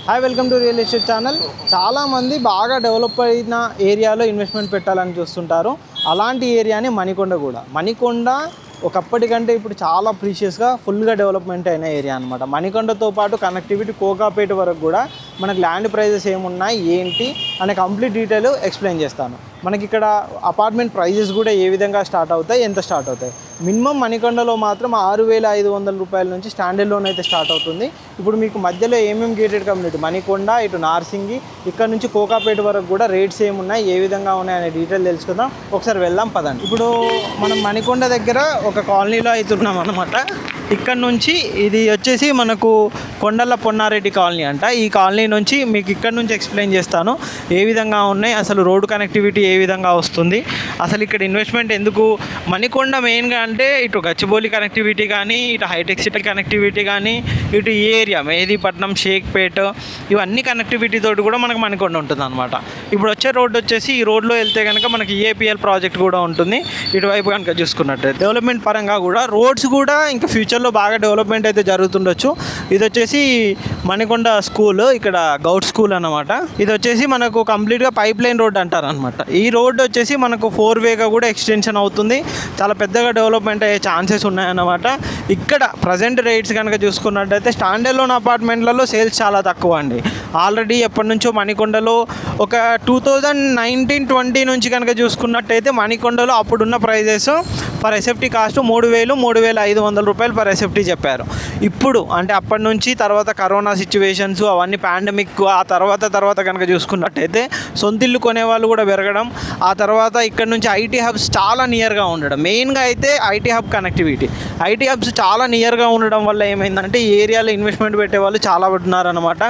Hi, welcome to real estate channel. చాలామంది బాగా develop అయిన ఏరియాలో ఇన్వెస్ట్మెంట్ పెట్టాలని చూస్తుంటారు. అలాంటి ఏరియానే మణికొండ కూడా. మణికొండ ఒకప్పటికంటే ఇప్పుడు చాలా ప్రీషియస్గా ఫుల్గా డెవలప్మెంట్ అయిన ఏరియా అనమాట. మణికొండతో పాటు కనెక్టివిటీ కోకాపేట వరకు కూడా మనకు ల్యాండ్ ప్రైజెస్ ఏమున్నాయి ఏంటి అనే కంప్లీట్ డీటెయిల్ ఎక్స్ప్లెయిన్ చేస్తాను. మనకి ఇక్కడ అపార్ట్మెంట్ ప్రైజెస్ కూడా ఏ విధంగా స్టార్ట్ అవుతాయి, ఎంత స్టార్ట్ అవుతాయి. మినిమం మణికొండలో మాత్రం 6,500 రూపాయల నుంచి స్టాండర్డ్ లోన్ అయితే స్టార్ట్ అవుతుంది. ఇప్పుడు మీకు మధ్యలో ఏమేమి గేటెడ్ కమ్యూనిటీ మణికొండ, ఇటు నార్సింగి, ఇక్కడ నుంచి కోకాపేట వరకు కూడా రేట్స్ ఏమున్నాయి, ఏ విధంగా ఉన్నాయి అనే డీటెయిల్ తెలుసుకుందాం. ఒకసారి వెళ్దాం పదండి. ఇప్పుడు మనం మణికొండ దగ్గర ఒక కాలనీలో అవుతున్నాం అనమాట. ఇక్కడ నుంచి ఇది వచ్చేసి మనకు కొండల పొన్నారెడ్డి కాలనీ అంట. ఈ కాలనీ నుంచి మీకు ఇక్కడ నుంచి ఎక్స్ప్లెయిన్ చేస్తాను ఏ విధంగా ఉన్నాయి, అసలు రోడ్డు కనెక్టివిటీ ఏ విధంగా వస్తుంది, అసలు ఇక్కడ ఇన్వెస్ట్మెంట్ ఎందుకు. మణికొండ మెయిన్గా అంటే ఇటు గచ్చిబౌలి కనెక్టివిటీ కానీ, ఇటు హైటెక్ సిటీ కనెక్టివిటీ కానీ, ఇటు ఈ ఏరియా మెహదీపట్నం, షేక్పేట, ఇవన్నీ కనెక్టివిటీ తోటి కూడా మనకు మణికొండ ఉంటుంది అనమాట. ఇప్పుడు వచ్చే రోడ్డు వచ్చేసి ఈ రోడ్లో వెళ్తే కనుక మనకి ఏపీఎల్ ప్రాజెక్ట్ కూడా ఉంటుంది. ఇటువైపు కనుక చూసుకున్నట్టు డెవలప్మెంట్ పరంగా కూడా రోడ్స్ కూడా ఇంకా ఫ్యూచర్లో బాగా డెవలప్మెంట్ అయితే జరుగుతుండొచ్చు. ఇది వచ్చేసి మణికొండ స్కూల్, ఇక్కడ గౌట్ స్కూల్ అన్నమాట. ఇది వచ్చేసి మనకు కంప్లీట్గా పైప్ లైన్ రోడ్ అంటారు అనమాట. ఈ రోడ్ వచ్చేసి మనకు 4-వేగా కూడా ఎక్స్టెన్షన్ అవుతుంది. చాలా పెద్దగా డెవలప్మెంట్ అయ్యే ఛాన్సెస్ ఉన్నాయన్నమాట. ఇక్కడ ప్రజెంట్ రేట్స్ కనుక చూసుకున్నట్టయితే స్టాండర్డ్ లోన్ అపార్ట్మెంట్లలో సేల్స్ చాలా తక్కువ అండి. ఆల్రెడీ ఎప్పటి నుంచో మణికొండలో ఒక 2019-20 నుంచి కనుక చూసుకున్నట్టయితే మణికొండలో అప్పుడున్న ప్రైజెస్ పర్ ఎస్ఎఫ్టీ కాస్ట్ 3,000-3,500 రూపాయలు పర్ ఎస్ఎఫ్టీ చెప్పారు. ఇప్పుడు అంటే అప్పటి నుంచి తర్వాత కరోనా సిచ్యువేషన్స్ అవన్నీ పాండమిక్ ఆ తర్వాత కనుక చూసుకున్నట్టయితే సొంతిల్లు కొనేవాళ్ళు కూడా పెరగడం, ఆ తర్వాత ఇక్కడ నుంచి ఐటీ హబ్స్ చాలా నియర్గా ఉండడం. మెయిన్గా అయితే IT hub connectivity, IT hubs చాలా నియర్గా ఉండడం వల్ల ఏమైందంటే ఈ ఏరియాలో ఇన్వెస్ట్మెంట్ పెట్టే వాళ్ళు చాలా ఉన్నారనమాట.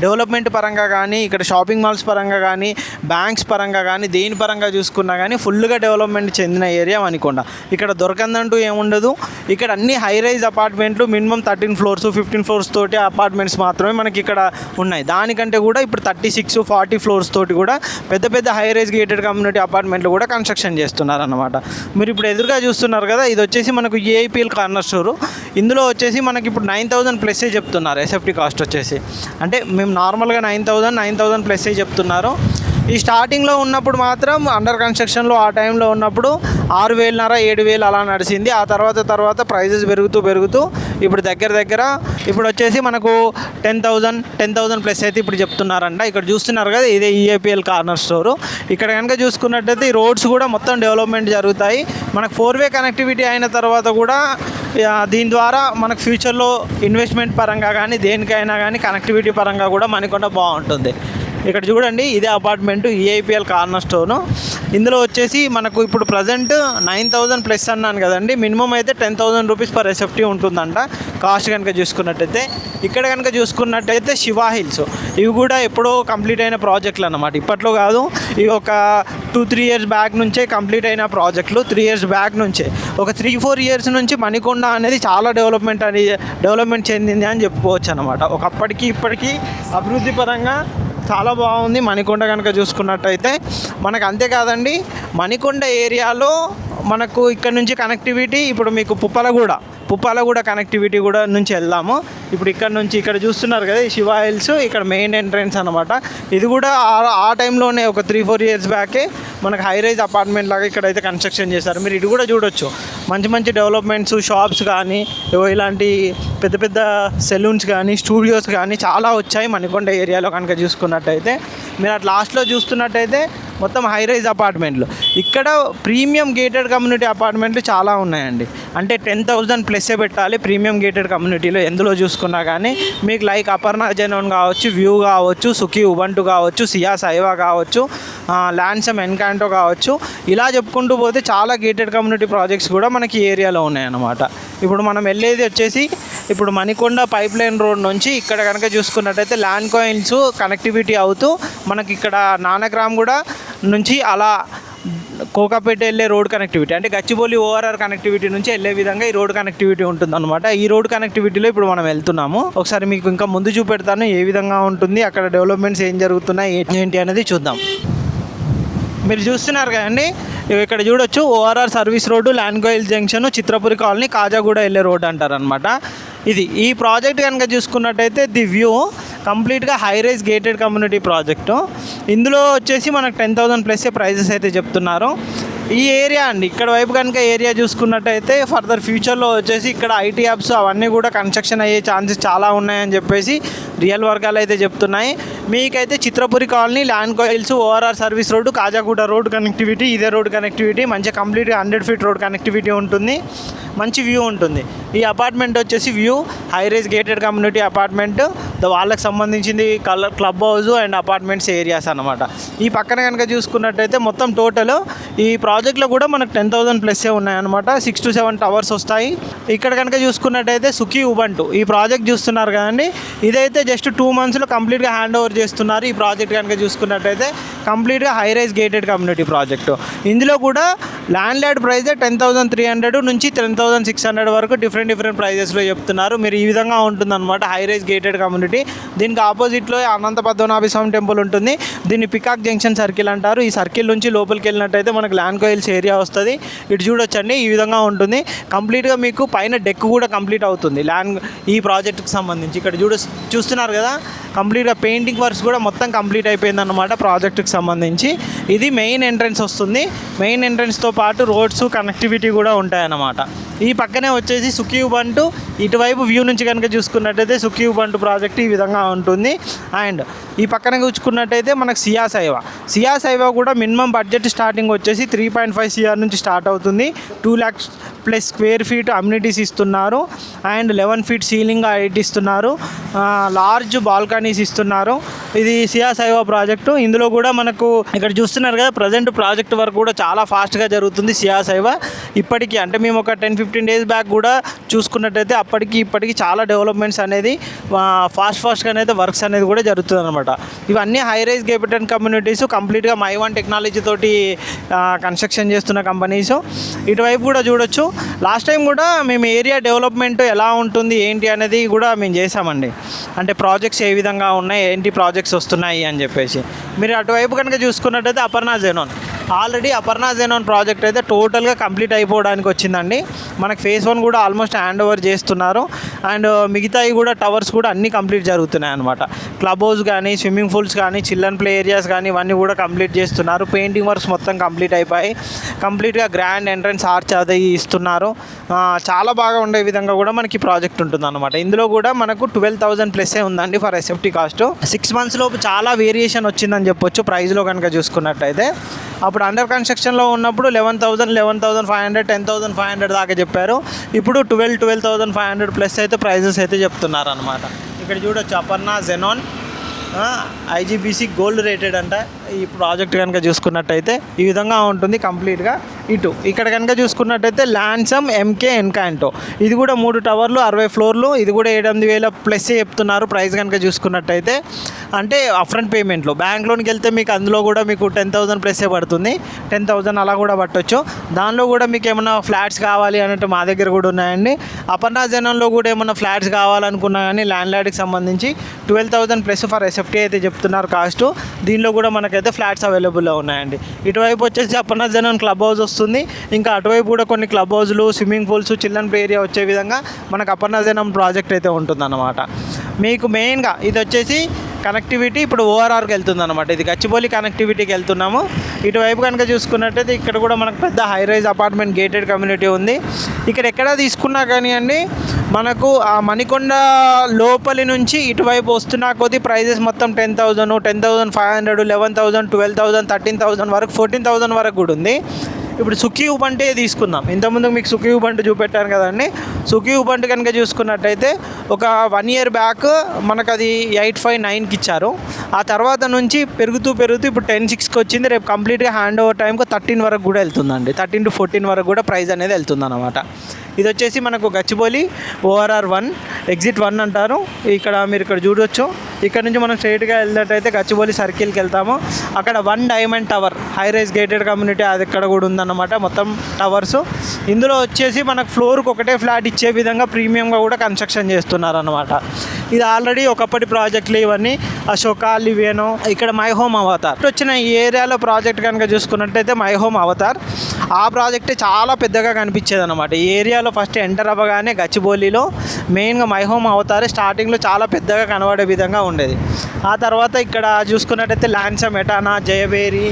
డెవలప్మెంట్ పరంగా కానీ, ఇక్కడ షాపింగ్ మాల్స్ పరంగా కానీ, బ్యాంక్స్ పరంగా కానీ, దేని పరంగా చూసుకున్నా కానీ ఫుల్గా డెవలప్మెంట్ చెందిన ఏరియా మణికొండ. ఇక్కడ దొరకందంటూ ఏముండదు. ఇక్కడ అన్ని హై రైజ్ అపార్ట్మెంట్లు మినిమం 13 ఫ్లోర్స్ 15 ఫ్లోర్స్ తోటి అపార్ట్మెంట్స్ మాత్రమే మనకి ఇక్కడ ఉన్నాయి. దానికంటే కూడా ఇప్పుడు 36-40 ఫ్లోర్స్ తోటి కూడా పెద్ద పెద్ద హై రైజ్ గేటెడ్ కమ్యూనిటీ అపార్ట్మెంట్లు కూడా కన్స్ట్రక్షన్ చేస్తున్నారు అన్నమాట. మీరు ఇప్పుడు ఎదురుగా చూస్తున్నారు కదా, ఇది వచ్చేసి మనకు ఏఐపీఎల్ కార్నర్ స్టోరు. ఇందులో వచ్చేసి మనకి ఇప్పుడు 9,000+ చెప్తున్నారు ఎస్ఎఫ్టీ కాస్ట్ వచ్చేసి. అంటే మేము నార్మల్గా 9,000+ చెప్తున్నారు. ఈ స్టార్టింగ్లో ఉన్నప్పుడు మాత్రం అండర్ కన్స్ట్రక్షన్లో ఆ టైంలో ఉన్నప్పుడు 6,500-7,000 అలా నడిచింది. ఆ తర్వాత ప్రైజెస్ పెరుగుతూ ఇప్పుడు దగ్గర ఇప్పుడు వచ్చేసి మనకు 10,000+ అయితే ఇప్పుడు చెప్తున్నారంట. ఇక్కడ చూస్తున్నారు కదా, ఇదే ఈఏపీఎల్ కార్నర్ స్టోరు. ఇక్కడ కనుక చూసుకున్నట్టయితే ఈ రోడ్స్ కూడా మొత్తం డెవలప్మెంట్ జరుగుతాయి. మనకు 4-వే కనెక్టివిటీ అయిన తర్వాత కూడా దీని ద్వారా మనకు ఫ్యూచర్లో ఇన్వెస్ట్మెంట్ పరంగా కానీ దేనికైనా కానీ కనెక్టివిటీ పరంగా కూడా మణికొండ బాగుంటుంది. ఇక్కడ చూడండి, ఇదే అపార్ట్మెంటు ఈఐపీఎల్ కార్నర్ స్టోను. ఇందులో వచ్చేసి మనకు ఇప్పుడు ప్రజెంట్ 9,000+ అన్నాను కదండి. మినిమం అయితే 10,000 రూపీస్ పర్ ఎస్ఎఫ్టీ ఉంటుందంట కాస్ట్ కనుక చూసుకున్నట్టయితే. ఇక్కడ కనుక చూసుకున్నట్టయితే శివా హిల్స్, ఇవి కూడా ఎప్పుడో కంప్లీట్ అయిన ప్రాజెక్టులు అన్నమాట. ఇప్పట్లో కాదు, ఇవి ఒక 2-3 ఇయర్స్ బ్యాక్ నుంచే కంప్లీట్ అయిన ప్రాజెక్టులు. 3 ఇయర్స్ బ్యాక్ నుంచే, ఒక 3-4 ఇయర్స్ నుంచి మణికొండ అనేది చాలా డెవలప్మెంట్ చెందింది అని చెప్పుకోవచ్చు అనమాట. ఒకప్పటికి ఇప్పటికీ అభివృద్ధి పరంగా చాలా బాగుంది మణికొండ కనుక చూసుకున్నట్టయితే. మనకు అంతేకాదండి, మణికొండ ఏరియాలో మనకు ఇక్కడ నుంచి కనెక్టివిటీ ఇప్పుడు మీకు పుప్పాలగూడ కనెక్టివిటీ కూడా నుంచి వెళ్దాము. ఇప్పుడు ఇక్కడ చూస్తున్నారు కదా, ఈ శివా హిల్స్ ఇక్కడ మెయిన్ ఎంట్రన్స్ అనమాట. ఇది కూడా ఆ టైంలోనే ఒక 3-4 ఇయర్స్ బ్యాకే మనకు హై రైజ్ అపార్ట్మెంట్ లాగా ఇక్కడైతే కన్స్ట్రక్షన్ చేశారు. మీరు ఇది కూడా చూడొచ్చు, మంచి డెవలప్మెంట్స్, షాప్స్ కానీ, ఇలాంటి పెద్ద సెలూన్స్ కానీ, స్టూడియోస్ కానీ చాలా వచ్చాయి మణికొండ ఏరియాలో కనుక చూసుకున్నట్టయితే. మీరు అట్లా లాస్ట్లో చూస్తున్నట్టయితే మొత్తం హై రైజ్ అపార్ట్మెంట్లు. ఇక్కడ ప్రీమియం గేటెడ్ కమ్యూనిటీ అపార్ట్మెంట్లు చాలా ఉన్నాయండి. అంటే 10,000+ పెట్టాలి ప్రీమియం గేటెడ్ కమ్యూనిటీలో ఎందులో చూసుకున్నా కానీ. మీకు లైక్ అపర్ణ జెనోన్ కావచ్చు, వ్యూ కావచ్చు, సుఖీ ఉబంటు కావచ్చు, సియా సైవా కావచ్చు, ల్యాన్సమ్ ఎన్కాంటో కావచ్చు, ఇలా చెప్పుకుంటూ పోతే చాలా గేటెడ్ కమ్యూనిటీ ప్రాజెక్ట్స్ కూడా మనకి ఏరియాలో ఉన్నాయన్నమాట. ఇప్పుడు మనం వెళ్ళేది వచ్చేసి ఇప్పుడు మణికొండ పైప్ లైన్ రోడ్ నుంచి ఇక్కడ కనుక చూసుకున్నట్టయితే ల్యాండ్ కాయిన్స్ కనెక్టివిటీ అవుతూ మనకి ఇక్కడ నానక్రామ్ కూడా నుంచి అలా కోకాపేట వెళ్ళే రోడ్ కనెక్టివిటీ, అంటే గచ్చిబౌలి ఓఆర్ఆర్ కనెక్టివిటీ నుంచి వెళ్ళే విధంగా ఈ రోడ్ కనెక్టివిటీ ఉంటుందన్నమాట. ఈ రోడ్ కనెక్టివిటీలో ఇప్పుడు మనం వెళ్తున్నాము. ఒకసారి మీకు ఇంకా ముందు చూపెడతాను ఏ విధంగా ఉంటుంది, అక్కడ డెవలప్మెంట్స్ ఏం జరుగుతున్నాయి ఏంటి అనేది చూద్దాం. మీరు చూస్తున్నారు కదండి, ఇక్కడ చూడొచ్చు ఓఆర్ఆర్ సర్వీస్ రోడ్డు, ల్యాండ్ కాయిల్ జంక్షన్, చిత్రపురి కాలనీ, కాజాగూడ వెళ్ళే రోడ్ అంటారనమాట. ఇది ఈ ప్రాజెక్ట్ కనుక చూసుకున్నట్టయితే ది వ్యూ కంప్లీట్గా high rise gated community project. ఇందులో వచ్చేసి మనకు 10,000+ ప్రైజెస్ అయితే చెప్తున్నారు. ఈ ఏరియా అండి, ఇక్కడ వైపు కనుక ఏరియా చూసుకున్నట్టయితే ఫర్దర్ ఫ్యూచర్లో వచ్చేసి ఇక్కడ ఐటీ హబ్స్ అవన్నీ కూడా కన్స్ట్రక్షన్ అయ్యే ఛాన్సెస్ చాలా ఉన్నాయని చెప్పేసి రియల్ వర్గాలు అయితే చెప్తున్నాయి. మీకైతే Chitrapuri colony, Lanco Hills, ORR service road, Khajaguda road connectivity, ఇదే రోడ్ కనెక్టివిటీ, మంచిగా కంప్లీట్గా 100 feet రోడ్ కనెక్టివిటీ ఉంటుంది. మంచి వ్యూ ఉంటుంది. ఈ అపార్ట్మెంట్ వచ్చేసి view high rise gated community apartment, వాళ్ళకి సంబంధించింది club house and apartments areas అనమాట. ఈ పక్కన కనుక చూసుకున్నట్టయితే మొత్తం టోటల్ ఈ ప్రాజెక్ట్లో కూడా మనకు 10,000+ ఉన్నాయన్నమాట. 6 to 7 టవర్స్ వస్తాయి. ఇక్కడ కనుక చూసుకున్నట్టయితే సుఖీ ఉబంటు ఈ ప్రాజెక్ట్ చూస్తున్నారు కదండి, ఇదైతే జస్ట్ 2 monthsలో కంప్లీట్గా హ్యాండ్ ఓవర్ చేస్తున్నారు. ఈ ప్రాజెక్ట్ కనుక చూసుకున్నట్టయితే కంప్లీట్గా high rise gated community project. ఇందులో కూడా ల్యాండ్ లార్డ్ ప్రైజే 10,300 నుంచి 10,600 వరకు డిఫరెంట్ ప్రైజెస్లో చెప్తున్నారు. మీరు ఈ విధంగా ఉంటుందన్నమాట హై రైజ్ గేటెడ్ కమ్యూనిటీ. దీనికి ఆపోజిట్లో అనంత పద్మనాభ స్వామి టెంపుల్ ఉంటుంది. దీన్ని పికాక్ జంక్షన్ సర్కిల్ అంటారు. ఈ సర్కిల్ నుంచి లోపలికి వెళ్ళినట్టయితే మనకు ల్యాండ్ కోయిల్స్ ఏరియా వస్తుంది. ఇటు చూడొచ్చండి, ఈ విధంగా ఉంటుంది. కంప్లీట్గా మీకు పైన డెక్ కూడా కంప్లీట్ అవుతుంది ఈ ప్రాజెక్ట్కి సంబంధించి. ఇక్కడ చూస్తున్నారు కదా, కంప్లీట్గా పెయింటింగ్ వర్క్స్ కూడా మొత్తం కంప్లీట్ అయిపోయిందన్నమాట ప్రాజెక్ట్కి సంబంధించి. ఇది మెయిన్ ఎంట్రన్స్ వస్తుంది. మెయిన్ ఎంట్రన్స్తో పాటు రోడ్స్ కనెక్టివిటీ కూడా ఉంటాయన్నమాట. ఈ పక్కనే వచ్చేసి సుఖీ ఉబంటు. ఇటువైపు వ్యూ నుంచి కనుక చూసుకున్నట్టయితే సుఖీ ఉబంటు ప్రాజెక్ట్ ఈ విధంగా ఉంటుంది. అండ్ ఈ పక్కన చూసుకున్నట్టయితే మనకు సియా సైవా కూడా మినిమం బడ్జెట్ స్టార్టింగ్ వచ్చేసి 3.5 CR నుంచి స్టార్ట్ అవుతుంది. 2 lakhs+ స్క్వేర్ ఫీట్ అమ్యూనిటీస్ ఇస్తున్నారు. అండ్ 11 feet సీలింగ్ హైట్ ఇస్తున్నారు. లార్జ్ బాల్కనీస్ ఇస్తున్నారు. ఇది సియా సైవా ప్రాజెక్టు. ఇందులో కూడా మనకు ఇక్కడ చూస్తున్నారు కదా, ప్రజెంట్ ప్రాజెక్ట్ వర్క్ కూడా చాలా ఫాస్ట్గా జరుగుతుంది సియా సైవా. ఇప్పటికీ అంటే మేము ఒక 10-15 days బ్యాక్ కూడా చూసుకున్నట్టయితే ఇప్పటికీ చాలా డెవలప్మెంట్స్ అనేది ఫాస్ట్గా అయితే వర్క్స్ అనేది కూడా జరుగుతుంది అనమాట. ఇవన్నీ హై రైజ్ గేటెడ్ కమ్యూనిటీస్, కంప్లీట్గా మై1 టెక్నాలజీ తోటి కన్స్ట్రక్షన్ చేస్తున్న కంపెనీస్. ఇటువైపు కూడా చూడొచ్చు. లాస్ట్ టైం కూడా మేము ఏరియా డెవలప్మెంట్ ఎలా ఉంటుంది ఏంటి అనేది కూడా మేము చేసామండి. అంటే ప్రాజెక్ట్స్ ఏ విధంగా ఉన్నాయి, ఏంటి ప్రాజెక్ట్స్ వస్తున్నాయి అని చెప్పేసి. మీరు అటువైపు కనుక చూసుకున్నట్టయితే అపర్ణ జెనోన్, ఆల్రెడీ అపర్ణ జెనోన్ ప్రాజెక్ట్ అయితే టోటల్గా కంప్లీట్ అయిపోవడానికి వచ్చిందండి. మనకు phase 1 కూడా ఆల్మోస్ట్ హ్యాండ్ ఓవర్ చేస్తున్నారు. అండ్ మిగతాయి కూడా టవర్స్ కూడా అన్నీ కంప్లీట్ జరుగుతున్నాయి అనమాట. క్లబ్ హౌస్ కానీ, స్విమ్మింగ్ పూల్స్ కానీ, చిల్డ్రన్ ప్లే ఏరియాస్ కానీ ఇవన్నీ కూడా కంప్లీట్ చేస్తున్నారు. పెయింటింగ్ వర్క్స్ మొత్తం కంప్లీట్ అయిపోయి కంప్లీట్గా గ్రాండ్ ఎంట్రన్స్ ఆర్చ్ అది ఇస్తున్నారు. చాలా బాగా ఉండే విధంగా కూడా మనకి ప్రాజెక్ట్ ఉంటుంది అనమాట. ఇందులో కూడా మనకు 12,000+ ఉందండి ఫర్ SFT కాస్ట్. 6 months లోపు చాలా వేరియేషన్ వచ్చిందని చెప్పొచ్చు ప్రైస్లో కనుక చూసుకున్నట్టయితే. అప్పుడు అండర్ కన్స్ట్రక్షన్లో ఉన్నప్పుడు 11,000, 11,500, 10,500 దాకా చెప్పారు. ఇప్పుడు 12,500+ అయితే ప్రైజెస్ అయితే చెప్తున్నారు అనమాట. ఇక్కడ చూడొచ్చు అపర్ణ జెనోన్ IGBC గోల్డ్ రేటెడ్ అంట. ఈ ప్రాజెక్ట్ కనుక చూసుకున్నట్టయితే ఈ విధంగా ఉంటుంది కంప్లీట్గా. ఇక్కడ కనుక చూసుకున్నట్టయితే ల్యాన్సమ్ MK ఎన్కాంటో, ఇది కూడా 3 టవర్లు 60 floors, ఇది కూడా 7,000+ చెప్తున్నారు ప్రైస్ కనుక చూసుకున్నట్టయితే. అంటే అప్ఫ్రంట్ పేమెంట్లో బ్యాంక్ లోన్కి వెళ్తే మీకు అందులో కూడా మీకు 10,000+ పడుతుంది. 10,000 అలా కూడా పట్టొచ్చు. దానిలో కూడా మీకు ఏమైనా ఫ్లాట్స్ కావాలి అన్నట్టు మా దగ్గర కూడా ఉన్నాయండి. అపర్ణ జనంలో కూడా ఏమైనా ఫ్లాట్స్ కావాలనుకున్నా కానీ ల్యాండ్ లార్డ్కి సంబంధించి 12,000+ ఫర్ SFT అయితే చెప్తున్నారు కాస్ట్. దీనిలో కూడా మనకైతే ఫ్లాట్స్ అవైలబుల్లో ఉన్నాయండి. ఇటువైపు వచ్చేసి అపర్ణ జనం క్లబ్ హౌస్ వస్తుంది. ఇంకా అటువైపు కూడా కొన్ని క్లబ్ హౌస్లు, swimming pools, children play area వచ్చే విధంగా మనకు అపర్ణ జనం ప్రాజెక్ట్ అయితే ఉంటుందన్నమాట. మీకు మెయిన్గా ఇది వచ్చేసి కనెక్టివిటీ ఇప్పుడు ఓఆర్ఆర్కి వెళ్తుంది అనమాట. ఇది గచ్చిబౌలి కనెక్టివిటీకి వెళ్తున్నాము. ఇటువైపు కనుక చూసుకున్నట్టయితే ఇక్కడ కూడా మనకు పెద్ద high rise apartment gated community ఉంది. ఇక్కడ ఎక్కడ తీసుకున్నా కానీ అండి మనకు ఆ మణికొండ లోపలి నుంచి ఇటువైపు వస్తున్నా కొద్ది ప్రైజెస్ మొత్తం 10,000, 10,500, 11,000, 12,000, 13,000 వరకు, 14,000 వరకు కూడా ఉంది. ఇప్పుడు సుఖీ ఉబంటే తీసుకుందాం. ఇంతకుముందు మీకు సుఖీ ఉబంటు చూపెట్టాను కదండి. సుఖీ ఉబంటు కనుక చూసుకున్నట్టయితే ఒక 1 year బ్యాక్ మనకు అది 859కి ఇచ్చారు. ఆ తర్వాత నుంచి పెరుగుతూ ఇప్పుడు 10,600కి వచ్చింది. రేపు కంప్లీట్గా హ్యాండ్ ఓవర్ టైంకి 13 వరకు కూడా వెళ్తుందండి. 13 to 14 వరకు కూడా ప్రైస్ అనేది వెళ్తుంది అనమాట. ఇది వచ్చేసి మనకు గచ్చిబౌలి ORR 1 ఎగ్జిట్ 1 అంటారు. మీరు ఇక్కడ చూడొచ్చు. ఇక్కడ నుంచి మనం స్ట్రైట్గా వెళ్ళినట్టయితే గచ్చిబౌలి సర్కిల్కి వెళ్తాము. అక్కడ 1 diamond tower high rise gated community అది ఇక్కడ కూడా ఉందన్నమాట. మొత్తం టవర్స్. ఇందులో వచ్చేసి మనకు ఫ్లోర్కి ఒకటే ఫ్లాట్ ఇచ్చే విధంగా ప్రీమియంగా కూడా కన్స్ట్రక్షన్ చేస్తున్నారన్నమాట. ఇది ఆల్రెడీ ఒకప్పటి ప్రాజెక్టులు ఇవన్నీ. అశోక, లివేనో, ఇక్కడ మై హోమ్ అవతార్ వచ్చిన ఈ ఏరియాలో ప్రాజెక్ట్ కనుక చూసుకున్నట్టయితే మై హోమ్ అవతార్ ఆ ప్రాజెక్టే చాలా పెద్దగా కనిపించేది అనమాట. ఈ ఏరియాలో ఫస్ట్ ఎంటర్ అవ్వగానే గచ్చిబౌలిలో మెయిన్గా మై హోమ్ అవతారే స్టార్టింగ్లో చాలా పెద్దగా కనబడే విధంగా ఉండేది. ఆ తర్వాత ఇక్కడ చూసుకున్నట్టయితే ల్యాన్సమ్, ఎటానా, జయబేరి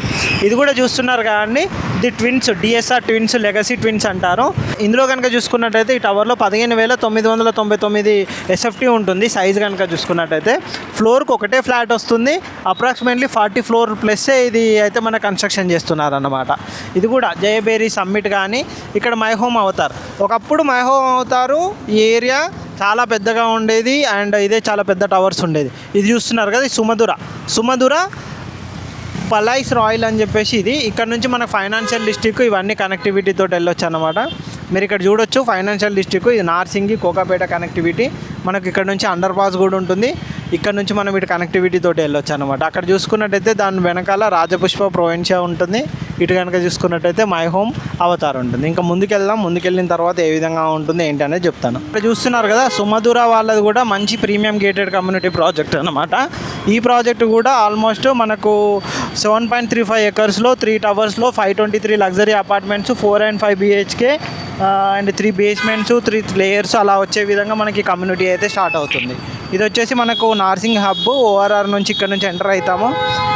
ఇది కూడా చూస్తున్నారు కానీ the twins, DSR twins, legacy twins అంటారు. ఇందులో కనుక చూసుకున్నట్టయితే ఈ టవర్లో 15,999 ఎస్ఎఫ్టీ ఉంటుంది. సైజ్ కనుక చూసుకున్నట్టయితే ఫ్లోర్కి ఒకటే ఫ్లాట్ వస్తుంది. అప్రాక్సిమేట్లీ 40 ఫ్లోర్ ప్లస్ ఇది అయితే మన కన్స్ట్రక్షన్ చేస్తున్నారు అన్నమాట. ఇది కూడా జయబేరి సమ్మిట్ కానీ ఇక్కడ మై హోమ్ అవతార్. ఒకప్పుడు మై హోమ్ అవతారు ఈ ఏరియా చాలా పెద్దగా ఉండేది అండ్ ఇదే చాలా పెద్ద టవర్స్ ఉండేది. ఇది చూస్తున్నారు కదా, సుమధుర పలైస్ రాయల్ అని చెప్పేసి ఇది. ఇక్కడ నుంచి మనకు ఫైనాన్షియల్ డిస్ట్రిక్ట్ ఇవన్నీ కనెక్టివిటీతో వెళ్ళొచ్చు అన్నమాట. మీరు ఇక్కడ చూడొచ్చు ఫైనాన్షియల్ డిస్ట్రిక్ట్, ఇది నార్సింగి కోకాపేట కనెక్టివిటీ. మనకు ఇక్కడ నుంచి అండర్ పాస్ కూడా ఉంటుంది. ఇక్కడ నుంచి మనం ఇటు కనెక్టివిటీ తోటి వెళ్ళొచ్చు అనమాట. అక్కడ చూసుకున్నట్టయితే దాని వెనకాల రాజపుష్ప ప్రొవిన్షియా ఉంటుంది. ఇటు కనుక చూసుకున్నట్టయితే మై హోమ్ అవతార్ ఉంటుంది. ఇంకా ముందుకెళ్ళిన తర్వాత ఏ విధంగా ఉంటుంది ఏంటి అనేది చెప్తాను. ఇక్కడ చూస్తున్నారు కదా, సుమధుర వాళ్ళది కూడా మంచి ప్రీమియం గేటెడ్ కమ్యూనిటీ ప్రాజెక్ట్ అనమాట. ఈ ప్రాజెక్ట్ కూడా ఆల్మోస్ట్ మనకు 7.35 ఎకర్స్లో 3 టవర్స్లో 523 luxury apartments, 4 and 5 BHK and 3 basements, 3 layers అలా వచ్చే విధంగా మనకి కమ్యూనిటీ అయితే స్టార్ట్ అవుతుంది. ఇది వచ్చేసి మనకు నార్సింగ్ హబ్. ఓఆర్ఆర్ నుంచి ఇక్కడ నుంచి ఎంటర్ అవుతాము.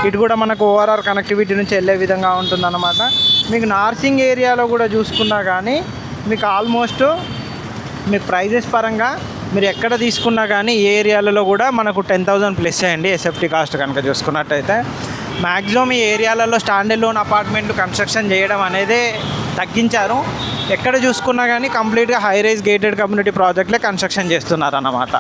ఇటు కూడా మనకు ఓఆర్ఆర్ కనెక్టివిటీ నుంచి వెళ్ళే విధంగా ఉంటుందన్నమాట. మీకు నార్సింగ్ ఏరియాలో కూడా చూసుకున్నా కానీ మీకు ఆల్మోస్ట్ మీకు ప్రైజెస్ పరంగా మీరు ఎక్కడ తీసుకున్నా కానీ ఏ ఏరియాలలో కూడా మనకు 10,000 ప్లస్ అయ్యండి ఎస్ఎఫ్టీ కాస్ట్ కనుక చూసుకున్నట్టయితే. మ్యాక్సిమం ఈ ఏరియాలలో స్టాండర్డ్ లోన్ అపార్ట్మెంట్లు కన్స్ట్రక్షన్ చేయడం అనేది తగ్గించారు. ఎక్కడ చూసుకున్నా కానీ కంప్లీట్గా హై రైజ్ గేటెడ్ కమ్యూనిటీ ప్రాజెక్ట్లే కన్స్ట్రక్షన్ చేస్తున్నారు అన్నమాట.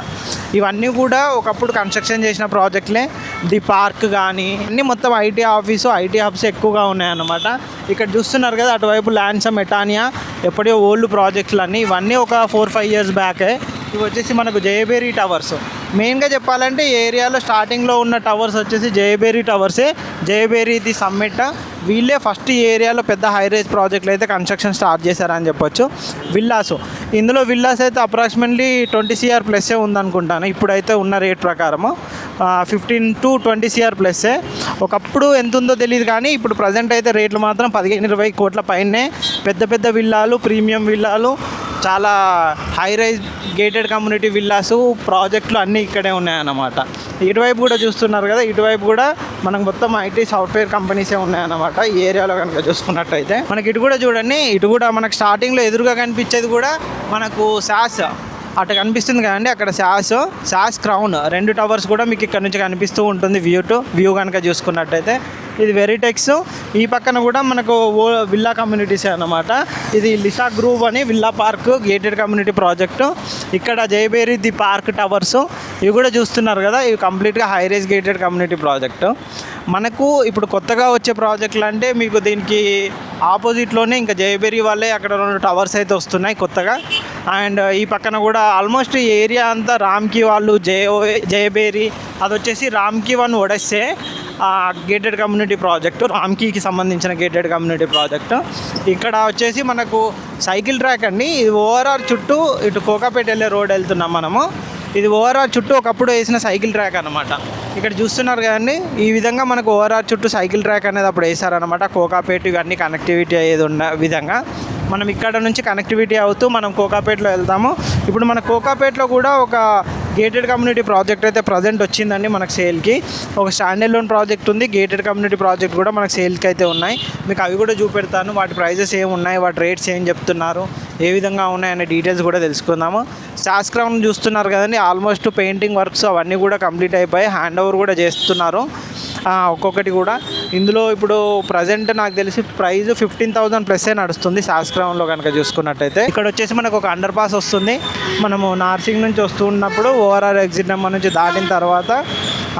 ఇవన్నీ కూడా ఒకప్పుడు కన్స్ట్రక్షన్ చేసిన ప్రాజెక్టులే. ది పార్క్ కానీ అన్నీ మొత్తం ఐటీ ఆఫీసు, ఐటీ హబ్స్ ఎక్కువగా ఉన్నాయన్నమాట. ఇక్కడ చూస్తున్నారు కదా, అటువైపు ల్యాన్సమ్, ఎటానియా ఎప్పుడో ఓల్డ్ ప్రాజెక్టులు అన్నీ. ఇవన్నీ ఒక 4-5 years బ్యాకే. ఇవి వచ్చేసి మనకు జయబేరి టవర్స్. మెయిన్గా చెప్పాలంటే ఈ ఏరియాలో స్టార్టింగ్లో ఉన్న టవర్స్ వచ్చేసి జయబేరి టవర్సే. జయబేరి ది సమ్మిట్ వీళ్ళే ఫస్ట్ ఈ ఏరియాలో పెద్ద హై రైజ్ ప్రాజెక్టులు అయితే కన్స్ట్రక్షన్ స్టార్ట్ చేశారని చెప్పొచ్చు. విల్లాస్, ఇందులో విల్లాస్ అయితే అప్రాక్సిమేట్లీ 20 CR ప్లస్సే ఉందనుకుంటాను ఇప్పుడైతే ఉన్న రేట్ ప్రకారము. 15 to 20 CR ప్లస్సే. ఒకప్పుడు ఎంత ఉందో తెలియదు కానీ ఇప్పుడు ప్రజెంట్ అయితే రేట్లు మాత్రం 15-20 కోట్ల పైనే. పెద్ద పెద్ద విల్లాలు, ప్రీమియం విల్లాలు, చాలా high rise gated community villas ప్రాజెక్టులు అన్నీ ఇక్కడే ఉన్నాయన్నమాట. ఇటువైపు కూడా చూస్తున్నారు కదా, ఇటువైపు కూడా మనకు మొత్తం ఐటీ సాఫ్ట్వేర్ కంపెనీసే ఉన్నాయన్నమాట ఈ ఏరియాలో కనుక చూసుకున్నట్టయితే. మనకి ఇటు కూడా చూడండి, ఇటు కూడా మనకు స్టార్టింగ్లో ఎదురుగా కనిపించేది కూడా మనకు సాస్ అటు కనిపిస్తుంది కదండి, అక్కడ సాస్ క్రౌన్ 2 టవర్స్ కూడా మీకు ఇక్కడ నుంచి కనిపిస్తూ ఉంటుంది. వ్యూ కనుక చూసుకున్నట్టయితే ఇది వెరిటెక్స్. ఈ పక్కన కూడా మనకు విల్లా కమ్యూనిటీసే అన్నమాట. ఇది లిసా గ్రూవ్ అని villa park gated community project. ఇక్కడ జయబేరి ది పార్క్ టవర్స్ ఇవి కూడా చూస్తున్నారు కదా, ఇవి కంప్లీట్గా high rise gated community project. మనకు ఇప్పుడు కొత్తగా వచ్చే ప్రాజెక్టులు అంటే మీకు దీనికి ఆపోజిట్లోనే ఇంకా జయబేరి వాళ్ళే అక్కడ 2 టవర్స్ అయితే వస్తున్నాయి కొత్తగా. అండ్ ఈ పక్కన కూడా ఆల్మోస్ట్ ఈ ఏరియా అంతా రామ్కి వాళ్ళు జయబేరి అది వచ్చేసి రామ్కి 1 ఒడెస్సే గేటెడ్ కమ్యూనిటీ ప్రాజెక్టు, రామ్కీకి సంబంధించిన గేటెడ్ కమ్యూనిటీ ప్రాజెక్టు. ఇక్కడ వచ్చేసి మనకు సైకిల్ ట్రాక్ అండి. ఇది ఓఆర్ఆర్ చుట్టూ ఇటు కోకాపేట వెళ్ళే రోడ్ వెళ్తున్నాం మనము. ఇది ఓఆర్ఆర్ చుట్టూ ఒకప్పుడు వేసిన సైకిల్ ట్రాక్ అనమాట. ఇక్కడ చూస్తున్నారు కదండి, ఈ విధంగా మనకు ఓఆర్ఆర్ చుట్టూ సైకిల్ ట్రాక్ అనేది అప్పుడు వేసారనమాట. కోకాపేట ఇవన్నీ కనెక్టివిటీ అయ్యేది ఉన్న విధంగా మనం ఇక్కడ నుంచి కనెక్టివిటీ అవుతూ మనం కోకాపేటలో వెళ్తాము. ఇప్పుడు మన కోకాపేటలో కూడా ఒక గేటెడ్ కమ్యూనిటీ ప్రాజెక్ట్ అయితే ప్రజెంట్ వచ్చిందండి మనకు సేల్కి. ఒక స్టాండర్డ్ లోన్ ప్రాజెక్ట్ ఉంది, గేటెడ్ కమ్యూనిటీ ప్రాజెక్ట్ కూడా మనకు సేల్కి అయితే ఉన్నాయి. మీకు అవి కూడా చూపెడతాను, వాటి ప్రైజెస్ ఏమి ఉన్నాయి, వాటి రేట్స్ ఏం చెప్తున్నారు, ఏ విధంగా ఉన్నాయనే డీటెయిల్స్ కూడా తెలుసుకుందాము. స్టాస్ క్రౌన్ చూస్తున్నారు కదండి, ఆల్మోస్ట్ పెయింటింగ్ వర్క్స్ అవన్నీ కూడా కంప్లీట్ అయిపోయి హ్యాండ్ ఓవర్ కూడా చేస్తున్నారు ఒక్కొక్కటి కూడా. ఇందులో ఇప్పుడు ప్రజెంట్ నాకు తెలిసి ప్రైస్ 15,000 ప్లస్ నడుస్తుంది స్టాస్ క్రౌన్లో కనుక చూసుకున్నట్టయితే. ఇక్కడ వచ్చేసి మనకు ఒక అండర్ పాస్ వస్తుంది. మనము నార్సింగ్ నుంచి వస్తున్నప్పుడు ఓఆర్ఆర్ ఎగ్జిట్ నెంబర్ నుంచి దాటిన తర్వాత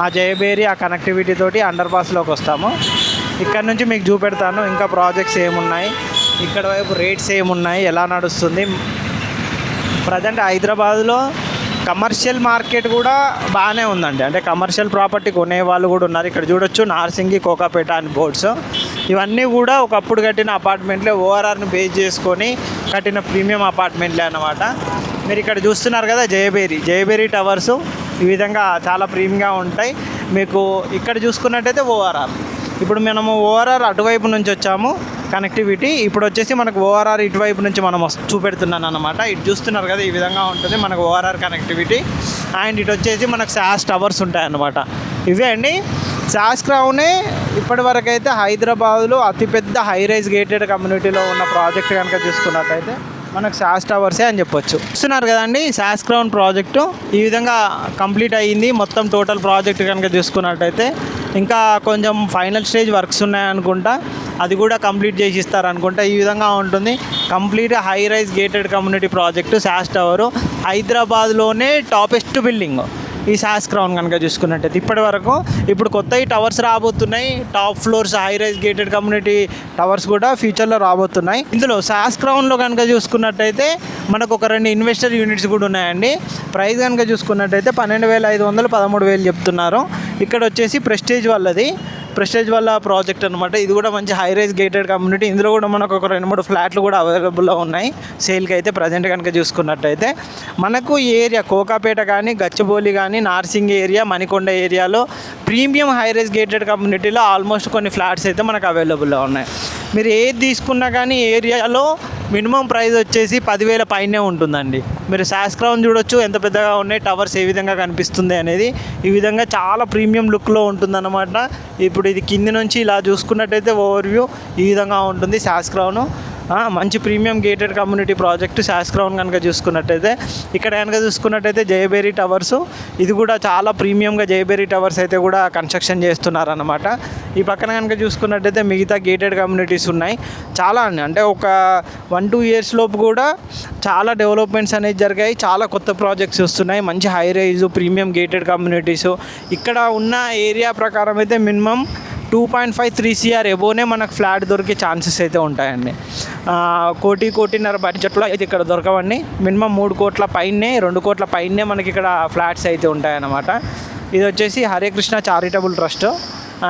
ఆ జయబేరి ఆ కనెక్టివిటీ తోటి అండర్ పాస్లోకి వస్తాము. ఇక్కడ నుంచి మీకు చూపెడతాను ఇంకా ప్రాజెక్ట్స్ ఏమున్నాయి, ఇక్కడ వైపు రేట్స్ ఏమున్నాయి, ఎలా నడుస్తుంది. ప్రజెంట్ హైదరాబాద్లో కమర్షియల్ మార్కెట్ కూడా బాగానే ఉందండి. అంటే కమర్షియల్ ప్రాపర్టీ కొనే వాళ్ళు కూడా ఉన్నారు. ఇక్కడ చూడొచ్చు నార్సింగి, కోకాపేట అని బోర్డ్స్. ఇవన్నీ కూడా ఒకప్పుడు కట్టిన అపార్ట్మెంట్లే, ఓఆర్ఆర్ని బేస్ చేసుకొని కట్టిన ప్రీమియం అపార్ట్మెంట్లే అన్నమాట. మీరు ఇక్కడ చూస్తున్నారు కదా జయబేరి టవర్స్ ఈ విధంగా చాలా ప్రీమియంగా ఉంటాయి. మీకు ఇక్కడ చూసుకున్నట్టయితే ఓఆర్ఆర్, ఇప్పుడు మనము ఓఆర్ఆర్ అటువైపు నుంచి వచ్చాము కనెక్టివిటీ. ఇప్పుడు వచ్చేసి మనకు ఓఆర్ఆర్ ఇటువైపు నుంచి మనం చూపెడుతున్నాను అనమాట. ఇటు చూస్తున్నారు కదా, ఈ విధంగా ఉంటుంది మనకు ఓఆర్ఆర్ కనెక్టివిటీ. అండ్ ఇటు వచ్చేసి మనకు శాస్ టవర్స్ ఉంటాయి అన్నమాట. ఇవే అండి శాస్ క్రౌనే ఇప్పటివరకు అయితే హైదరాబాద్లో అతిపెద్ద హై రైజ్ గేటెడ్ కమ్యూనిటీలో ఉన్న ప్రాజెక్ట్ కనుక చూసుకున్నట్టయితే మనకు శాస్ టవర్సే అని చెప్పొచ్చు. చూస్తున్నారు కదండి, శాస్ క్రౌన్ ప్రాజెక్టు ఈ విధంగా కంప్లీట్ అయ్యింది. మొత్తం టోటల్ ప్రాజెక్ట్ కనుక చూసుకున్నట్టయితే ఇంకా కొంచెం ఫైనల్ స్టేజ్ వర్క్స్ ఉన్నాయనుకుంటా, అది కూడా కంప్లీట్ చేసి ఇస్తారనుకుంటా. ఈ విధంగా ఉంటుంది complete high rise gated community project SAS tower. హైదరాబాద్లోనే టాపెస్ట్ బిల్డింగ్ ఈ శాస్ క్రౌన్ కనుక చూసుకున్నట్టయితే ఇప్పటి వరకు. ఇప్పుడు కొత్త ఈ టవర్స్ రాబోతున్నాయి, top floors high rise gated community towers కూడా ఫ్యూచర్లో రాబోతున్నాయి. ఇందులో శాస్ క్రౌన్లో కనుక చూసుకున్నట్టయితే మనకు ఒక 2 ఇన్వెస్టర్ యూనిట్స్ కూడా ఉన్నాయండి. ప్రైస్ కనుక చూసుకున్నట్టయితే 12,500 13,000 చెప్తున్నారు. ఇక్కడ వచ్చేసి ప్రెస్టేజ్ వాళ్ళ ప్రాజెక్ట్ అనమాట. ఇది కూడా మంచి హై రైజ్ గేటెడ్ కమ్యూనిటీ. ఇందులో కూడా మనకు ఒక 2-3 ఫ్లాట్లు కూడా అవైలబుల్లో ఉన్నాయి సేల్కి అయితే ప్రజెంట్ కనుక చూసుకున్నట్టయితే. మనకు ఈ ఏరియా కోకాపేట కానీ, గచ్చిబౌలి కానీ, నార్సింగ్ ఏరియా, మణికొండ ఏరియాలో ప్రీమియం హై రైజ్ గేటెడ్ కమ్యూనిటీలో ఆల్మోస్ట్ కొన్ని ఫ్లాట్స్ అయితే మనకు అవైలబుల్లో ఉన్నాయి. మీరు ఏది తీసుకున్నా కానీ ఏరియాలో మినిమం ప్రైస్ వచ్చేసి 10,000 పైనే ఉంటుందండి. మీరు శాస్ క్రౌన్ చూడొచ్చు ఎంత పెద్దగా ఉన్నాయి, టవర్స్ ఏ విధంగా కనిపిస్తుంది అనేది. ఈ విధంగా చాలా ప్రీమియం లుక్లో ఉంటుందన్నమాట. ఇప్పుడు ఇది కింది నుంచి ఇలా చూసుకున్నట్టయితే ఓవర్వ్యూ ఈ విధంగా ఉంటుంది శాస్ క్రౌన్. మంచి premium gated community project SAS Crown కనుక చూసుకున్నట్టయితే. ఇక్కడ కనుక చూసుకున్నట్టయితే జయబేరి టవర్స్, ఇది కూడా చాలా ప్రీమియంగా జయబేరి టవర్స్ అయితే కూడా కన్స్ట్రక్షన్ చేస్తున్నారన్నమాట. ఈ పక్కన కనుక చూసుకున్నట్టయితే మిగతా గేటెడ్ కమ్యూనిటీస్ ఉన్నాయి చాలా అండి. అంటే ఒక 1-2 ఇయర్స్ లోపు కూడా చాలా డెవలప్మెంట్స్ అనేది జరిగాయి, చాలా కొత్త ప్రాజెక్ట్స్ వస్తున్నాయి, మంచి high rise premium gated communities. ఇక్కడ ఉన్న ఏరియా ప్రకారం అయితే మినిమం 2.5-3 CR ఎబోనే మనకు ఫ్లాట్ దొరికే ఛాన్సెస్ అయితే ఉంటాయండి. 1-1.5 బడ్జెట్లో అయితే ఇక్కడ దొరకవండి. మినిమం 3 కోట్ల పైనే, 2 కోట్ల పైనే మనకి ఇక్కడ ఫ్లాట్స్ అయితే ఉంటాయన్నమాట. ఇది వచ్చేసి Hare Krishna charitable trust.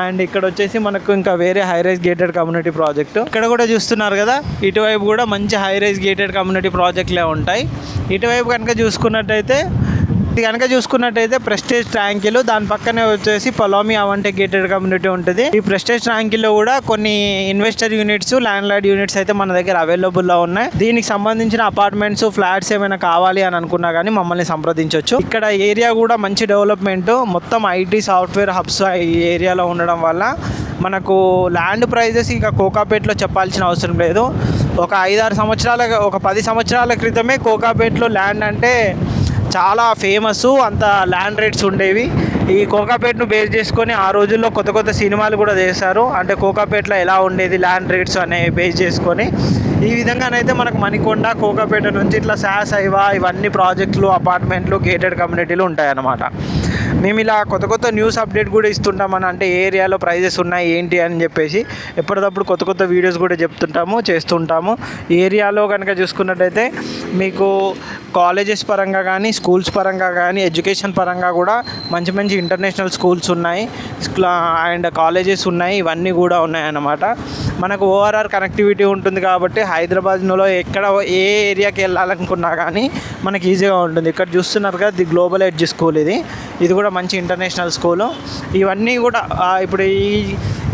And ఇక్కడ వచ్చేసి మనకు ఇంకా వేరే high rise gated community project. ఇక్కడ కూడా చూస్తున్నారు కదా, ఇటువైపు కూడా మంచి హై రైజ్ గేటెడ్ కమ్యూనిటీ ప్రాజెక్టులే ఉంటాయి. ఇటువైపు కనుక చూసుకున్నట్టయితే ప్రెస్టేజ్ ట్యాంకిల్, దాని పక్కనే వచ్చేసి పొలామి అవంటే గేటెడ్ కమ్యూనిటీ ఉంటుంది. ఈ ప్రెస్టేజ్ ట్యాంకిల్లో కూడా కొన్ని investor units, land lord units అయితే మన దగ్గర అవైలబుల్లో ఉన్నాయి. దీనికి సంబంధించిన అపార్ట్మెంట్స్, ఫ్లాట్స్ ఏమైనా కావాలి అని అనుకున్నా కానీ మమ్మల్ని సంప్రదించవచ్చు. ఇక్కడ ఏరియా కూడా మంచి డెవలప్మెంట్, మొత్తం ఐటీ సాఫ్ట్వేర్ హబ్స్ ఈ ఏరియాలో ఉండడం వల్ల మనకు ల్యాండ్ ప్రైజెస్ ఇక కోకాపేటలో చెప్పాల్సిన అవసరం లేదు. ఒక 10 సంవత్సరాల క్రితమే కోకాపేటలో ల్యాండ్ అంటే చాలా ఫేమస్, అంత ల్యాండ్ రేట్స్ ఉండేవి. ఈ కోకాపేటను బేస్ చేసుకొని ఆ రోజుల్లో కొత్త సినిమాలు కూడా చేశారు. అంటే కోకాపేటలో ఎలా ఉండేది ల్యాండ్ రేట్స్ అనే బేస్ చేసుకొని. ఈ విధంగానైతే మనకు మణికొండ, కోకాపేట నుంచి ఇట్లా శాస్ హైవా ఇవన్నీ ప్రాజెక్టులు, అపార్ట్మెంట్లు, గేటెడ్ కమ్యూనిటీలు ఉంటాయన్నమాట. మేము ఇలా కొత్త న్యూస్ అప్డేట్ కూడా ఇస్తుంటామని, అంటే ఏ ఏరియాలో ప్రైజెస్ ఉన్నాయి ఏంటి అని చెప్పేసి ఎప్పటికప్పుడు కొత్త వీడియోస్ కూడా చేస్తుంటాము. ఈ ఏరియాలో కనుక చూసుకున్నట్టయితే మీకు కాలేజెస్ పరంగా కానీ, స్కూల్స్ పరంగా కానీ, ఎడ్యుకేషన్ పరంగా కూడా మంచి ఇంటర్నేషనల్ స్కూల్స్ ఉన్నాయి అండ్ కాలేజెస్ ఉన్నాయి, ఇవన్నీ కూడా ఉన్నాయన్నమాట. మనకు ఓఆర్ఆర్ కనెక్టివిటీ ఉంటుంది కాబట్టి హైదరాబాద్లో ఎక్కడ ఏ ఏరియాకి వెళ్ళాలనుకున్నా కానీ మనకి ఈజీగా ఉంటుంది. ఇక్కడ చూస్తున్నారు కదా, ది గ్లోబల్ ఎడ్జ్ స్కూల్, ఇది కూడా మంచి ఇంటర్నేషనల్ స్కూలు. ఇవన్నీ కూడా ఇప్పుడు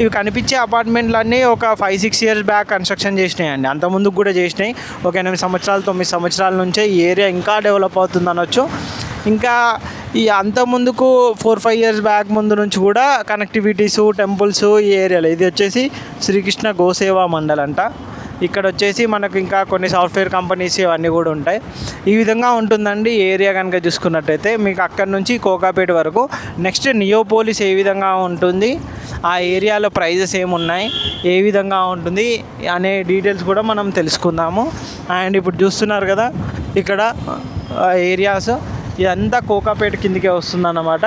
ఇవి కనిపించే అపార్ట్మెంట్లన్నీ ఒక 5-6 ఇయర్స్ బ్యాక్ కన్స్ట్రక్షన్ చేసినాయండి. అంతకుముందుకు కూడా చేసినాయి. ఒక 8 సంవత్సరాలు 9 సంవత్సరాల నుంచే ఈ ఏరియా ఇంకా డెవలప్ అవుతుంది అనొచ్చు. ఇంకా ఈ అంతకుముందుకు 4-5 ఇయర్స్ బ్యాక్ ముందు నుంచి కూడా కనెక్టివిటీస్, టెంపుల్స్ ఈ ఏరియాలో. ఇది వచ్చేసి శ్రీకృష్ణ గోసేవా మండల్ అంట. ఇక్కడ వచ్చేసి మనకు ఇంకా కొన్ని సాఫ్ట్వేర్ కంపెనీస్ ఇవన్నీ కూడా ఉంటాయి. ఈ విధంగా ఉంటుందండి ఏరియా కనుక చూసుకున్నట్టయితే. మీకు అక్కడి నుంచి కోకాపేట వరకు. నెక్స్ట్ నియోపోలిస్ ఏ విధంగా ఉంటుంది, ఆ ఏరియాలో ప్రైజెస్ ఏమున్నాయి, ఏ విధంగా ఉంటుంది అనే డీటెయిల్స్ కూడా మనం తెలుసుకుందాము. అండ్ ఇప్పుడు చూస్తున్నారు కదా ఇక్కడ ఏరియాస్, ఇదంతా కోకాపేట కిందకే వస్తుందన్నమాట.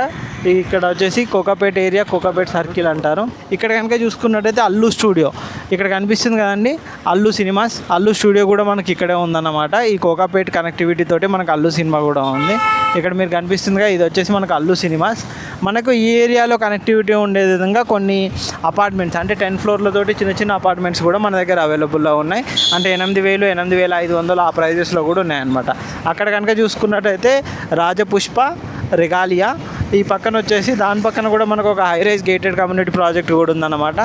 ఇక్కడ వచ్చేసి కోకాపేట ఏరియా, కోకాపేట సర్కిల్ అంటారు. ఇక్కడ కనుక చూసుకున్నట్టయితే అల్లు స్టూడియో ఇక్కడ కనిపిస్తుంది కదండి, అల్లు సినిమాస్. అల్లు స్టూడియో కూడా మనకి ఇక్కడే ఉందన్నమాట. ఈ కోకాపేట కనెక్టివిటీ తోటి మనకు అల్లు సినిమా కూడా ఉంది. ఇక్కడ మీరు కనిపిస్తుందిగా, ఇది వచ్చేసి మనకు అల్లు సినిమాస్. మనకు ఈ ఏరియాలో కనెక్టివిటీ ఉండే విధంగా కొన్ని అపార్ట్మెంట్స్, అంటే 10 ఫ్లోర్లతోటి చిన్న అపార్ట్మెంట్స్ కూడా మన దగ్గర అవైలబుల్లో ఉన్నాయి. అంటే 8,000, 8,500 ఆ ప్రైజెస్లో కూడా ఉన్నాయన్నమాట. అక్కడ కనుక చూసుకున్నట్టయితే రాజపుష్ప, రెగాలియా ఈ పక్కన వచ్చేసి దాని పక్కన కూడా మనకు ఒక high rise gated community project కూడా ఉందన్నమాట.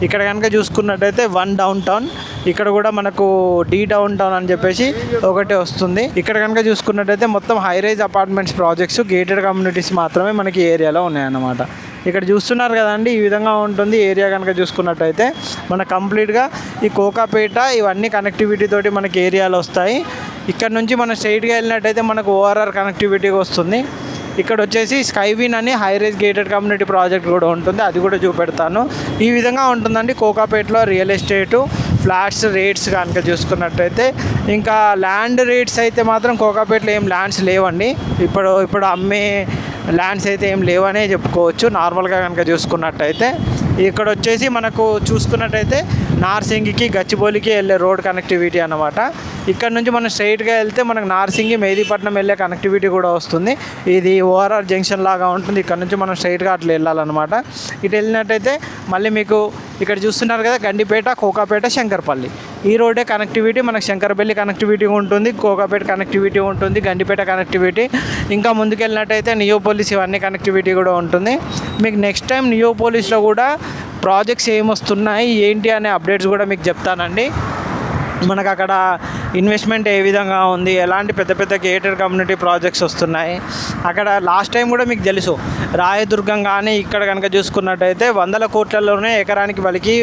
ఇక్కడ కనుక చూసుకున్నట్టయితే 1 డౌన్ టౌన్, ఇక్కడ కూడా మనకు D డౌన్ టౌన్ అని చెప్పేసి ఒకటే వస్తుంది. ఇక్కడ కనుక చూసుకున్నట్టయితే మొత్తం high rise apartments projects gated communities మాత్రమే మనకి ఏరియాలో ఉన్నాయన్నమాట. ఇక్కడ చూస్తున్నారు కదండి, ఈ విధంగా ఉంటుంది ఏరియా. కనుక చూసుకున్నట్టయితే మనకు కంప్లీట్గా ఈ కోకాపేట ఇవన్నీ కనెక్టివిటీ తోటి మనకి ఏరియాలో వస్తాయి. ఇక్కడ నుంచి మనం స్ట్రైట్గా వెళ్ళినట్టయితే మనకు ORR కనెక్టివిటీ వస్తుంది. ఇక్కడ వచ్చేసి స్కైవిన్ అని high rise gated community project కూడా ఉంటుంది, అది కూడా చూపెడతాను. ఈ విధంగా ఉంటుందండి కోకాపేటలో రియల్ ఎస్టేటు ఫ్లాట్స్ రేట్స్ కనుక చూసుకున్నట్టయితే. ఇంకా ల్యాండ్ రేట్స్ అయితే మాత్రం కోకాపేటలో ఏం ల్యాండ్స్ లేవండి, ఇప్పుడు అమ్మే ల్యాండ్స్ అయితే ఏం లేవనే చెప్పుకోవచ్చు నార్మల్గా కనుక చూసుకున్నట్టయితే. ఇక్కడ వచ్చేసి మనకు చూసుకున్నట్టయితే నార్సింగికి గచ్చిబౌలికి వెళ్ళే రోడ్ కనెక్టివిటీ అన్నమాట. ఇక్కడ నుంచి మనం స్ట్రైట్గా వెళ్తే మనకు నార్సింగి మెహదీపట్నం వెళ్ళే కనెక్టివిటీ కూడా వస్తుంది. ఇది ORR జంక్షన్ లాగా ఉంటుంది. ఇక్కడ నుంచి మనం స్ట్రైట్గా అట్లా వెళ్ళాలన్నమాట. ఇటు వెళ్ళినట్టయితే మళ్ళీ మీకు ఇక్కడ చూస్తున్నారు కదా గండిపేట, కోకాపేట, శంకర్పల్లి ఈ రోడ్డే కనెక్టివిటీ. మనకు శంకరపల్లి కనెక్టివిటీ ఉంటుంది, కోకాపేట కనెక్టివిటీ ఉంటుంది, గండిపేట కనెక్టివిటీ. ఇంకా ముందుకు వెళ్ళినట్టయితే నియోపోలిస్ ఇవన్నీ కనెక్టివిటీ కూడా ఉంటుంది. మీకు నెక్స్ట్ టైం నియోపోలిస్లో కూడా ప్రాజెక్ట్స్ ఏమొస్తున్నాయి ఏంటి అనే అప్డేట్స్ కూడా మీకు చెప్తానండి. మనకు అక్కడ ఇన్వెస్ట్మెంట్ ఏ విధంగా ఉంది, ఎలాంటి పెద్ద పెద్ద గేటెడ్ కమ్యూనిటీ ప్రాజెక్ట్స్ వస్తున్నాయి. అక్కడ లాస్ట్ టైం కూడా మీకు తెలుసు రాయదుర్గం కానీ ఇక్కడ కనుక చూసుకున్నట్టయితే 100 కోట్లలోనే ఎకరానికి వాళ్ళకి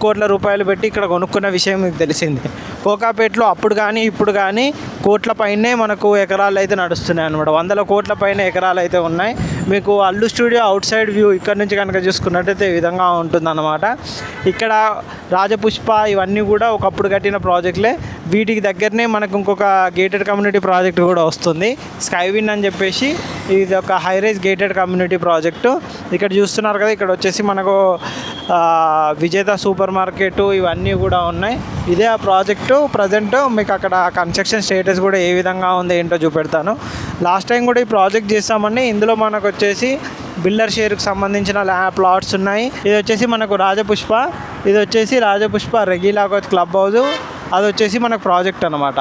కోట్ల రూపాయలు పెట్టి ఇక్కడ కొనుక్కున్న విషయం మీకు తెలిసింది. కోకాపేటలో అప్పుడు కానీ ఇప్పుడు కానీ కోట్ల పైనే మనకు ఎకరాలు అయితే నడుస్తున్నాయి అనమాట. 100 కోట్ల పైన ఎకరాలు అయితే ఉన్నాయి. మీకు Allu studio out side view ఇక్కడ నుంచి కనుక చూసుకున్నట్టయితే ఈ విధంగా ఉంటుందన్నమాట. ఇక్కడ రాజపుష్ప ఇవన్నీ కూడా ఒకప్పుడు కట్టిన ప్రాజెక్టులే. వీటికి దగ్గరనే మనకు ఇంకొక గేటెడ్ కమ్యూనిటీ ప్రాజెక్ట్ కూడా వస్తుంది, స్కైవిన్ అని చెప్పేసి. ఇది ఒక high rise gated community project. ఇక్కడ చూస్తున్నారు కదా, ఇక్కడ వచ్చేసి మనకు విజేత సూపర్ మార్కెట్ ఇవన్నీ కూడా ఉన్నాయి. ఇదే ఆ ప్రాజెక్టు. ప్రజెంట్ మీకు అక్కడ కన్స్ట్రక్షన్ స్టేటస్ కూడా ఏ విధంగా ఉంది ఏంటో చూపెడతాను. లాస్ట్ టైం కూడా ఈ ప్రాజెక్ట్ చేస్తామని ఇందులో మనకు వచ్చేసి బిల్డర్ షేర్కి సంబంధించిన ప్లాట్స్ ఉన్నాయి. ఇది వచ్చేసి మనకు రాజపుష్ప, ఇది వచ్చేసి రాజపుష్ప రెగీలా క్లబ్ హౌస్, అది వచ్చేసి మనకు ప్రాజెక్ట్ అనమాట.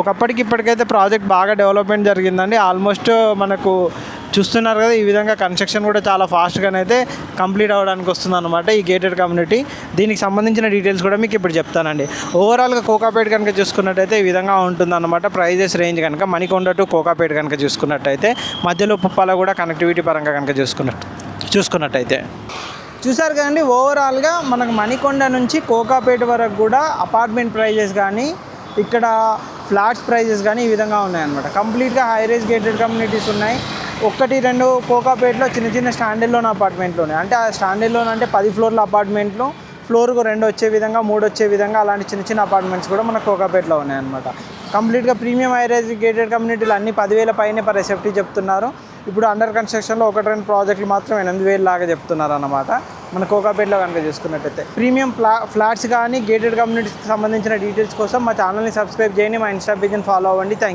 ఒకప్పటికి ఇప్పటికైతే ప్రాజెక్ట్ బాగా డెవలప్మెంట్ జరిగిందండి. ఆల్మోస్ట్ మనకు చూస్తున్నారు కదా, ఈ విధంగా కన్స్ట్రక్షన్ కూడా చాలా ఫాస్ట్గానైతే కంప్లీట్ అవ్వడానికి వస్తుంది అనమాట ఈ గేటెడ్ కమ్యూనిటీ. దీనికి సంబంధించిన డీటెయిల్స్ కూడా మీకు ఇప్పుడు చెప్తానండి. ఓవరాల్గా కోకాపేట కనుక చూసుకున్నట్టయితే ఈ విధంగా ఉంటుందన్నమాట. ప్రైజెస్ రేంజ్ కనుక మణికొండ టు కోకాపేట కనుక చూసుకున్నట్టయితే, మధ్యలో పుప్పాల కూడా కనెక్టివిటీ పరంగా కనుక చూసుకున్నట్టయితే చూసారు కదండి. ఓవరాల్గా మనకు మణికొండ నుంచి కోకాపేట వరకు కూడా అపార్ట్మెంట్ ప్రైజెస్ కానీ ఇక్కడ ఫ్లాట్స్ ప్రైజెస్ కానీ ఈ విధంగా ఉన్నాయన్నమాట. కంప్లీట్గా హై రైజ్ గేటెడ్ కమ్యూనిటీస్ ఉన్నాయి. 1-2 కోకాపేటలో చిన్న స్టాండర్డ్ లోన్ అపార్ట్మెంట్లు ఉన్నాయి. అంటే ఆ స్టాండర్డ్ లోన్ అంటే 10 ఫ్లోర్ల అపార్ట్మెంట్లు, ఫ్లోర్కు 2 వచ్చే విధంగా 3 వచ్చే విధంగా అలాంటి చిన్న అపార్ట్మెంట్స్ కూడా మన కోకాపేటలో ఉన్నాయన్నమాట. కంప్లీట్గా ప్రీమియం హై రైజ్ గేటెడ్ కమ్యూనిటీలు అన్ని 10,000 పైనే పర్ ఎస్ఎఫ్టీ చెప్తున్నారు. ఇప్పుడు అండర్ కన్స్ట్రక్షన్లో 1-2 ప్రాజెక్టులు మాత్రం 8,000 లాగా చెప్తున్నారు అన్నమాట మన కోకాపేటలో కనుక చూసుకున్నట్టయితే. ప్రీమియం ఫ్లాట్స్ కానీ గేటెడ్ కమ్యూనిటీస్కి సంబంధించిన డీటెయిల్స్ కోసం మా ఛానల్ని సబ్స్క్రైబ్ చేయండి, మా ఇన్స్టా పేజ్ని ఫాలో అవ్వండి. Thank you.